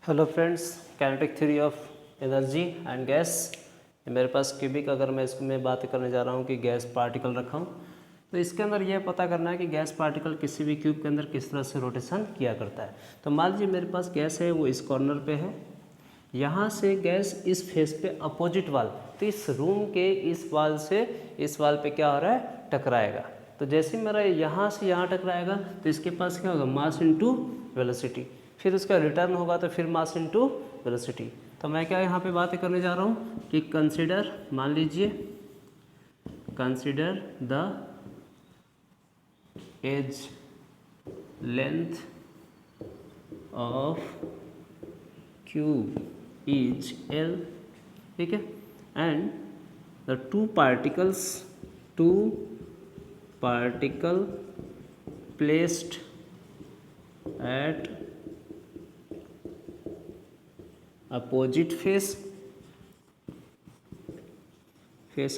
Hello friends, kinetic theory of energy and gas. मेरे पास cubic, अगर मैं इसमें बात करने जा रहा हूँ कि गैस पार्टिकल रखा हूँ, तो इसके अंदर यह पता करना है कि गैस पार्टिकल किसी भी क्यूब के अंदर किस तरह से रोटेशन किया करता है। तो मान लीजिए मेरे पास गैस है, वो इस कॉर्नर पे है, यहाँ से गैस इस फेस पे अपोजिट वाल, तो इस रूम के इस वाल से इस वाल पे क्या हो रहा है, टकराएगा। तो जैसे ही मेरा यहाँ से यहाँ टकराएगा तो इसके पास क्या होगा, मास इनटू वेलोसिटी, फिर उसका रिटर्न होगा तो फिर मास इनटू वेलोसिटी। तो मैं क्या यहाँ पे बात करने जा रहा हूँ कि कंसीडर, मान लीजिए consider the edge length of cube is L, ठीक है, and the two particle placed at opposite face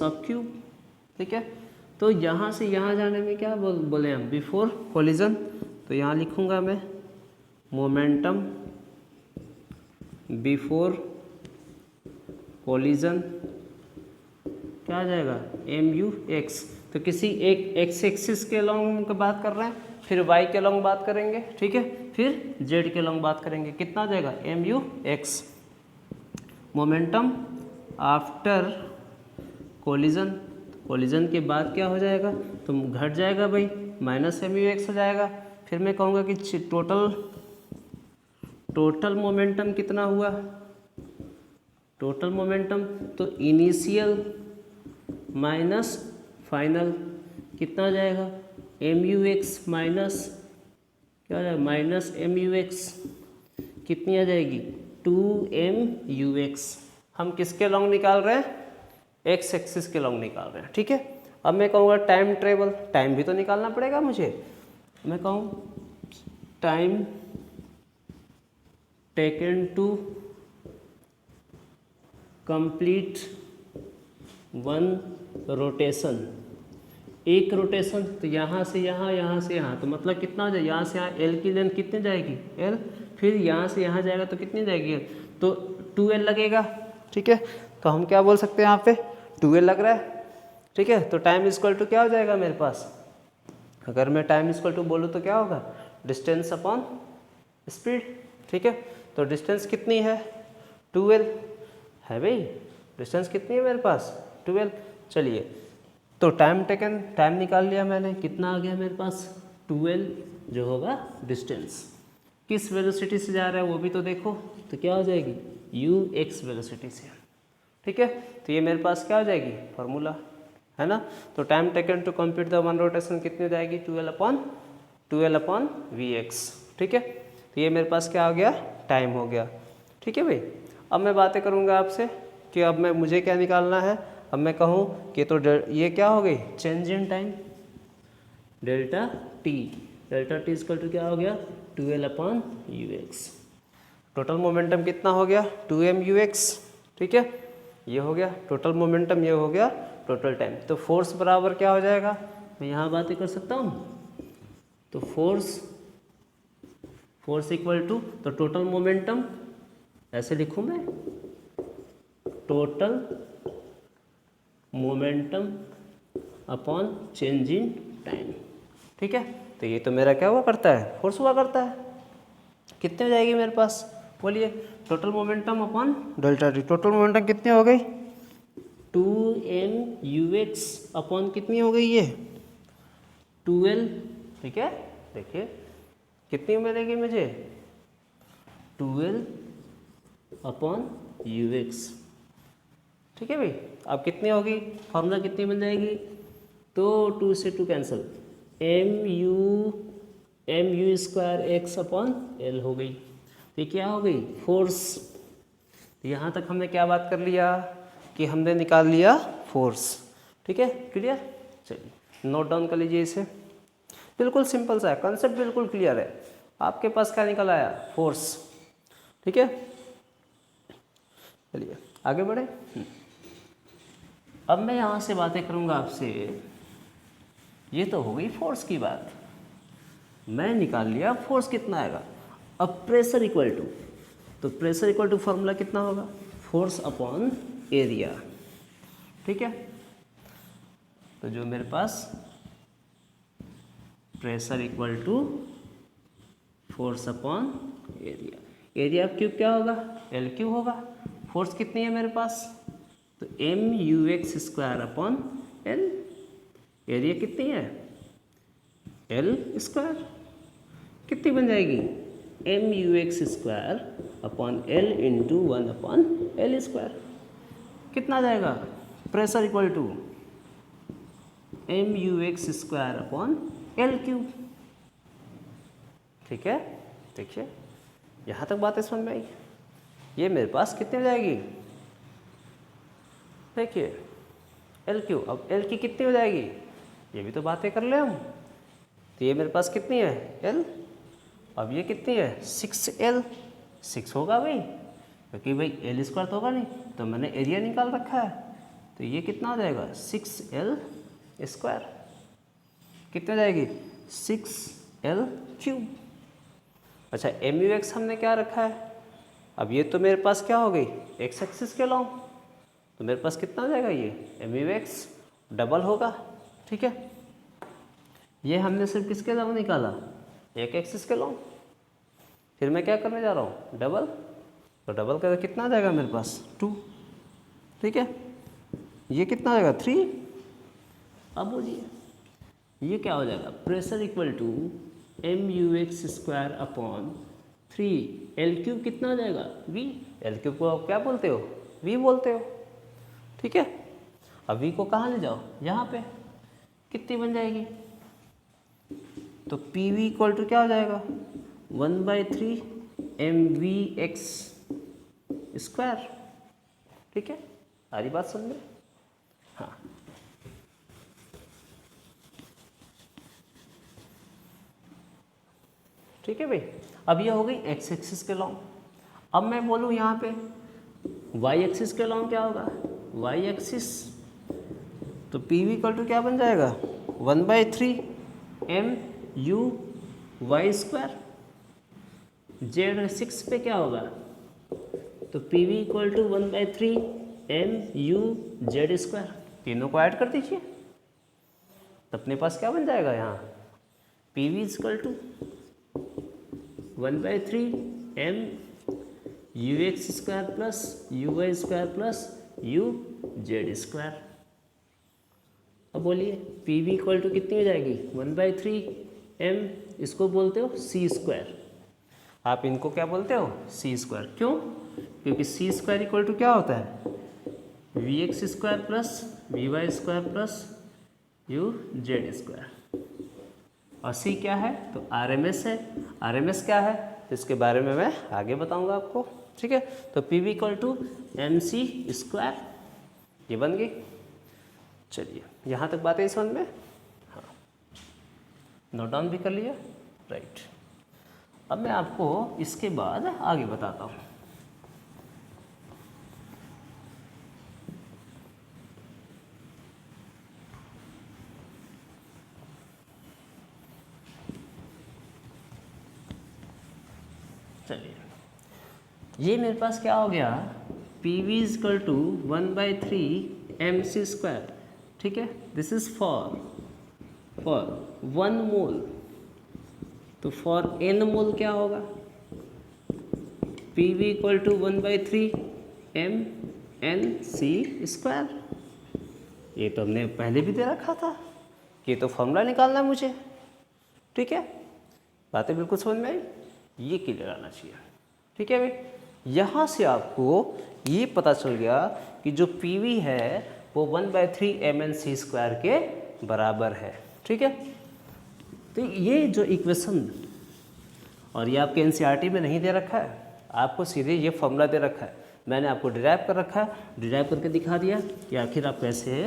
of cube, ठीक है। तो यहाँ से यहाँ जाने में क्या बोले हम, बिफोर कोलिजन। तो यहाँ लिखूँगा मैं मोमेंटम बिफोर कोलिजन क्या आ जाएगा, mu(x). तो किसी एक एक्स एक्सिस के लॉन्ग की बात कर रहे हैं, फिर y के लॉन्ग बात करेंगे, ठीक है, फिर z के लॉन्ग बात करेंगे, कितना आ जाएगा mu(x). मोमेंटम आफ्टर कोलिजन के बाद क्या हो जाएगा, तो घट जाएगा भाई, -mu(x) हो जाएगा। फिर मैं कहूँगा कि टोटल मोमेंटम कितना हुआ, टोटल मोमेंटम तो इनिशियल माइनस फाइनल कितना आ जाएगा, mu(x) माइनस क्या आ जाएगा, -mu(x) कितनी आ जाएगी, 2mu(x). हम किसके लॉन्ग निकाल रहे हैं, एक्स एक्सिस के लॉन्ग निकाल रहे हैं, ठीक है। अब मैं कहूँगा टाइम ट्रेवल, टाइम भी तो निकालना पड़ेगा मुझे। मैं कहूँ time taken to complete one rotation, एक रोटेशन, तो यहाँ से यहाँ, यहाँ से यहाँ, तो मतलब कितना हो जाए, यहाँ से यहाँ L की लेंथ कितनी जाएगी, L, फिर यहाँ से यहाँ जाएगा तो कितनी जाएगी, तो 2L लगेगा, ठीक है। तो हम क्या बोल सकते हैं, यहाँ पे 2L लग रहा है, ठीक है। तो टाइम इक्वल टू क्या हो जाएगा मेरे पास, अगर मैं टाइम इक्वल टू बोलूँ तो क्या होगा, डिस्टेंस अपॉन स्पीड, ठीक है। तो डिस्टेंस कितनी है, 2L है भाई, डिस्टेंस कितनी है मेरे पास, 2L। चलिए, तो टाइम टेकन, टाइम निकाल लिया मैंने, कितना आ गया मेरे पास, 2L जो होगा डिस्टेंस। किस वेलोसिटी से जा रहा है वो भी तो देखो, तो क्या हो जाएगी, u(x) वेलोसिटी से, ठीक है। तो ये मेरे पास क्या हो जाएगी, फॉर्मूला है ना। तो time taken to complete the one rotation कितनी हो जाएगी, 2L अपॉन vx, ठीक है। तो ये मेरे पास क्या हो गया, टाइम हो गया, ठीक है भाई। अब मैं बातें करूँगा आपसे कि अब मुझे क्या निकालना है। अब मैं कहूँ कि तो ये क्या हो गई, change in time, delta t equal to क्या हो गया, 2L upon ux। Total momentum कितना हो गया, 2mu(x), ठीक है, ये हो गया टोटल मोमेंटम, ये हो गया टोटल टाइम। तो फोर्स बराबर क्या हो जाएगा, मैं यहाँ बातें कर सकता हूँ, तो फोर्स इक्वल टू, तो टोटल मोमेंटम ऐसे लिखूँ मैं, total momentum upon change in time, ठीक है। तो ये तो मेरा क्या हुआ करता है, फोर्स हुआ करता है। कितने हो जाएगी मेरे पास, बोलिए, total momentum upon delta T. Total momentum कितनी हो गई, 2mu(x) अपॉन कितनी हो गई ये, 2L, ठीक है। देखिए कितनी मिलेगी मुझे, 2L अपॉन ux, ठीक है भाई। अब कितनी होगी, फॉर्मूला कितनी बन जाएगी, तो 2 से 2 cancel, mu² x upon L हो गई। तो क्या हो गई, फोर्स। तो यहाँ तक हमने क्या बात कर लिया कि हमने निकाल लिया फोर्स, ठीक है, क्लियर। चलिए नोट डाउन कर लीजिए इसे, बिल्कुल सिंपल सा है कंसेप्ट, बिल्कुल क्लियर है। आपके पास क्या निकल आया, फोर्स, ठीक है। चलिए आगे बढ़े। अब मैं यहाँ से बातें करूँगा आपसे, ये तो हो गई फोर्स की बात, मैं निकाल लिया फोर्स कितना आएगा। अब प्रेशर इक्वल टू, तो प्रेशर इक्वल टू फॉर्मूला कितना होगा, फोर्स अपॉन एरिया। ठीक है, तो जो मेरे पास pressure equal to force upon area, area cube क्या होगा, एल क्यूब होगा। फोर्स कितनी है मेरे पास, तो m u x square upon l. Area कितनी है, एल स्क्वायर, कितनी बन जाएगी, m u x square upon l into 1 upon l square. कितना आ जाएगा, pressure equal to m u x square upon l cube. ठीक है, देखिए यहाँ तक बातें समझ में आई। ये मेरे पास कितने हो जाएगी, देखिए एल क्यूब। अब एल की कितनी हो जाएगी, ये भी तो बातें कर ले हम। तो ये मेरे पास कितनी है, एल। अब ये कितनी है, 6L। 6 होगा भाई, क्योंकि भाई एल स्क्वायर तो होगा नहीं, तो मैंने एरिया निकाल रखा है। तो ये कितना हो जाएगा, 6L स्क्वायर। कितनी हो जाएगी, 6L क्यूब। अच्छा, एम यू एक्स हमने क्या रखा है, अब ये तो मेरे पास क्या हो गई, एक्स एक्सिस के लॉन्ग, तो मेरे पास कितना हो जाएगा, ये एम यू एक्स डबल होगा। ठीक है, ये हमने सिर्फ किसके लॉन्ग निकाला, एक एक्सिस के लॉन्ग। फिर मैं क्या करने जा रहा हूँ, डबल। तो डबल का कितना आ जाएगा मेरे पास, 2। ठीक है, ये कितना आ जाएगा, 3। अब बोलिए ये क्या हो जाएगा, pressure equal to m u x square upon 3 l cube कितना हो जाएगा, वी। एल क्यूब को आप क्या बोलते हो, वी बोलते हो। ठीक है, अब वी को कहाँ ले जाओ, यहाँ पे। कितनी बन जाएगी, तो पी वी इक्वल टू क्या हो जाएगा, 1/3 एम वी एक्स स्क्वायर। ठीक है, सारी बात समझ में। हाँ, ठीक है भाई। अब ये हो गई एक्स एक्सिस के लॉन्ग। अब मैं बोलूँ यहाँ पे वाई एक्सिस के लॉन्ग क्या होगा, वाई एक्सिस, तो पी वी इक्वल टू क्या बन जाएगा, 1/3 m u y square. Z 6 पे क्या होगा, तो p v equal to 1/3 m u Z square. तीनों को ऐड कर दीजिए, तो अपने पास क्या बन जाएगा यहाँ, p v equal to 1/3 m u x square plus u y square plus you Z square. अब बोलिए पी वी इक्वल टू कितनी हो जाएगी, 1/3 एम, इसको बोलते हो सी स्क्वायर। आप इनको क्या बोलते हो, सी स्क्वायर। क्यों, क्योंकि सी स्क्वायर इक्वल टू क्या होता है, V X square plus V Y square plus you Z square. और सी क्या है, तो आर एम एस है। आर एम एस क्या है, तो इसके बारे में मैं आगे बताऊंगा आपको। ठीक है, तो p v equal to m c square, ये बन गई। चलिए यहाँ तक बातें समझ में, हाँ, नोट डाउन भी कर लिया, राइट। अब मैं आपको इसके बाद आगे बताता हूँ। चलिए, ये मेरे पास क्या हो गया, p v equal to 1/3 m c square. ठीक है, दिस इज फॉर 1 मोल। तो फॉर n मोल क्या होगा, p v equal to 1/3 m n c square. ये तो हमने पहले भी दे रखा था, कि तो फॉर्मूला निकालना है मुझे। ठीक है, बातें बिल्कुल समझ में आई, ये क्लियर आना चाहिए। ठीक है भाई, यहाँ से आपको ये पता चल गया कि जो पी वी है वो 1/3 एम एन सी स्क्वायर के बराबर है। ठीक है, तो ये जो इक्वेशन, और ये आपके एनसीईआरटी में नहीं दे रखा है, आपको सीधे ये फॉर्मूला दे रखा है। मैंने आपको डिराइव कर रखा है, डिराइव करके दिखा दिया कि आखिर आप कैसे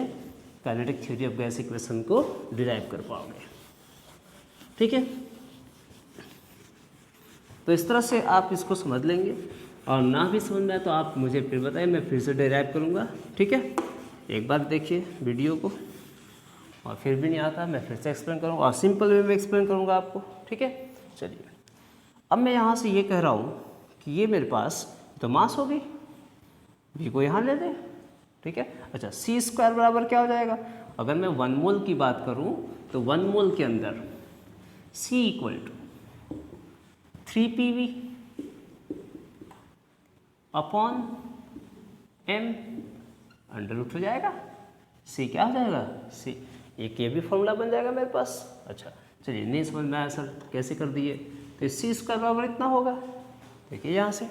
kinetic theory of gas equation को डिराइव कर पाओगे। ठीक है, तो इस तरह से आप इसको समझ लेंगे, और ना भी समझ में आए तो आप मुझे फिर बताएं, मैं फिर से डिराइव करूँगा। ठीक है, एक बार देखिए वीडियो को, और फिर भी नहीं आता मैं फिर से एक्सप्लेन करूँगा, और सिंपल वे में एक्सप्लेन करूँगा आपको। ठीक है, चलिए अब मैं यहाँ से ये कह रहा हूँ कि ये मेरे पास तो मास हो गई, v को यहाँ ले लें, ठीक है। अच्छा, सी स्क्वायर बराबर क्या हो जाएगा, अगर मैं 1 मोल की बात करूँ तो 1 मोल के अंदर C equal to 3 PV upon m under root हो जाएगा, C क्या हो जाएगा, C एक ये भी फॉर्मूला बन जाएगा मेरे पास। अच्छा चलिए, नहीं समझ में आया सर कैसे कर दिए, तो C स्क्वायर बराबर इतना होगा, देखिए यहाँ से,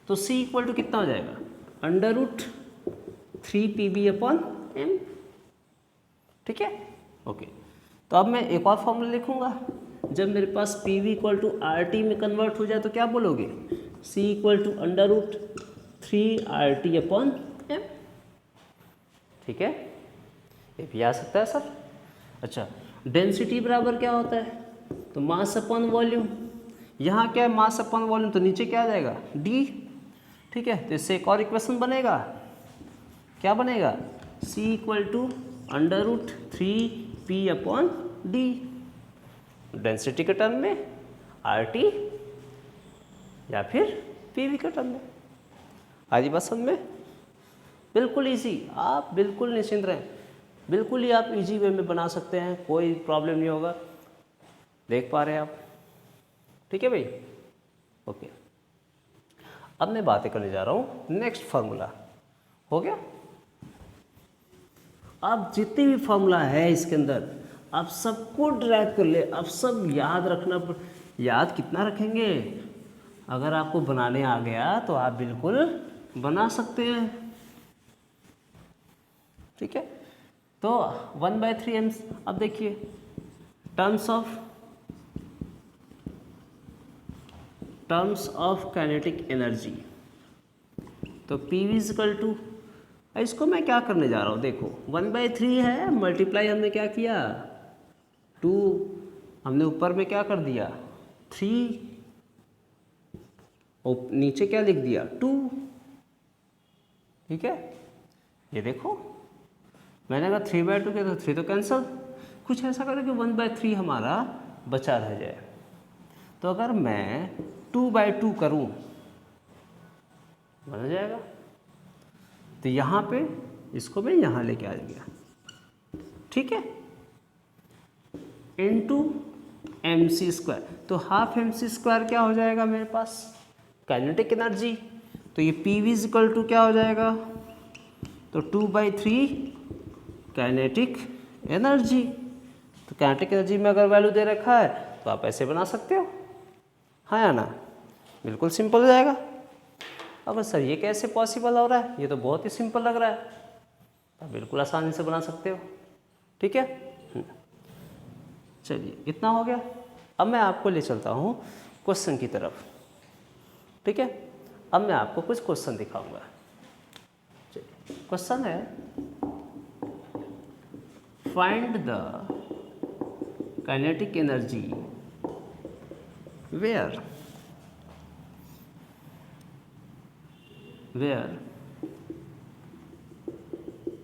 तो C इक्वल टू कितना हो जाएगा, under root 3 PV upon m, ठीक है। ओके, तो अब मैं एक और फॉर्मूला लिखूंगा, जब मेरे पास PV इक्वल टू RT में कन्वर्ट हो जाए तो क्या बोलोगे, C equal to under root 3RT upon m, ठीक है, ये भी आ सकता है सर। अच्छा, डेंसिटी बराबर क्या होता है, तो मास अपॉन वॉल्यूम, यहाँ क्या है मास अपॉन वॉल्यूम, तो नीचे क्या आ जाएगा d, ठीक है। तो इससे एक और इक्वेशन बनेगा, क्या बनेगा, C equal to under root 3P upon d, density के टर्म में RT या फिर PV के टर्म में। आज बात समझ में, बिल्कुल इजी, आप बिल्कुल निश्चिंत रहें, बिल्कुल ही आप इजी वे में बना सकते हैं, कोई प्रॉब्लम नहीं होगा, देख पा रहे हैं आप, ठीक है भाई। ओके, अब मैं बातें करने जा रहा हूँ नेक्स्ट फार्मूला, हो गया। अब जितनी भी फार्मूला है इसके अंदर आप सबको ड्राइव कर ले, अब सब याद रखना, याद कितना रखेंगे, अगर आपको बनाने आ गया तो आप बिल्कुल बना सकते हैं, ठीक है। तो 1/3 m, अब देखिए टर्म्स ऑफ काइनेटिक एनर्जी, तो PV इक्वल टू, इसको मैं क्या करने जा रहा हूँ, देखो 1/3 है, मल्टीप्लाई हमने क्या किया 2, हमने ऊपर में क्या कर दिया 3 और नीचे क्या लिख दिया 2, ठीक है। ये देखो मैंने अगर 3/2 किया तो 3 तो कैंसिल, कुछ ऐसा करो कि 1/3 हमारा बचा रह जाए, तो अगर मैं 2/2 करूँ बन जाएगा, तो यहाँ पे इसको मैं यहाँ लेके आ गया, ठीक है, इनटू mc स्क्वायर, तो हाफ mc स्क्वायर क्या हो जाएगा मेरे पास, काइनेटिक एनर्जी, तो ये PV इक्वल टू क्या हो जाएगा, तो 2/3 काइनेटिक एनर्जी, तो काइनेटिक एनर्जी में अगर वैल्यू दे रखा है तो आप ऐसे बना सकते हो, हाँ या ना, बिल्कुल सिंपल हो जाएगा। अब सर ये कैसे पॉसिबल हो रहा है, ये तो बहुत ही सिंपल लग रहा है, आप बिल्कुल आसानी से बना सकते हो, ठीक है। चलिए इतना हो गया, अब मैं आपको ले चलता हूँ क्वेश्चन की तरफ, ठीक है। अब मैं आपको कुछ क्वेश्चन दिखाऊंगा, चलिए क्वेश्चन है, find the kinetic energy where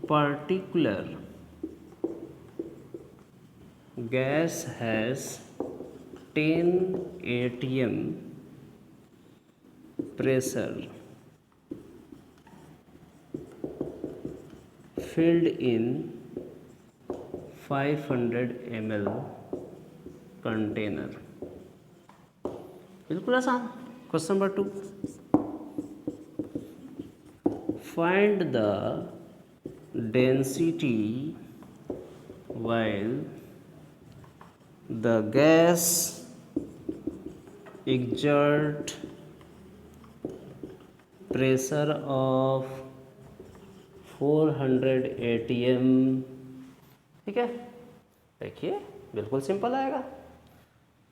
particular gas has 10 atm pressure filled in 500 ml container, बिल्कुल आसान। Question number 2, find the density while the gas exert pressure of 400 atm, ठीक है। देखिए बिल्कुल सिंपल आएगा,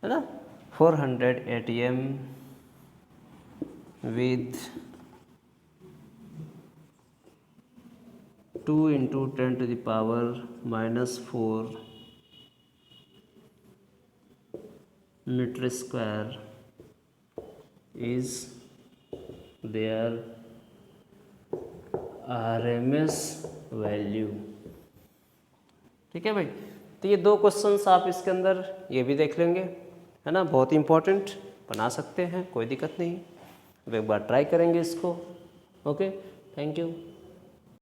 है ना, 400 atm with 2 into 10 to the power -4 meter square is their RMS value, ठीक है भाई। तो ये 2 क्वेश्चंस आप इसके अंदर ये भी देख लेंगे, है ना, बहुत इंपॉर्टेंट, बना सकते हैं, कोई दिक्कत नहीं। तो एक बार ट्राई करेंगे इसको। Okay, thank you.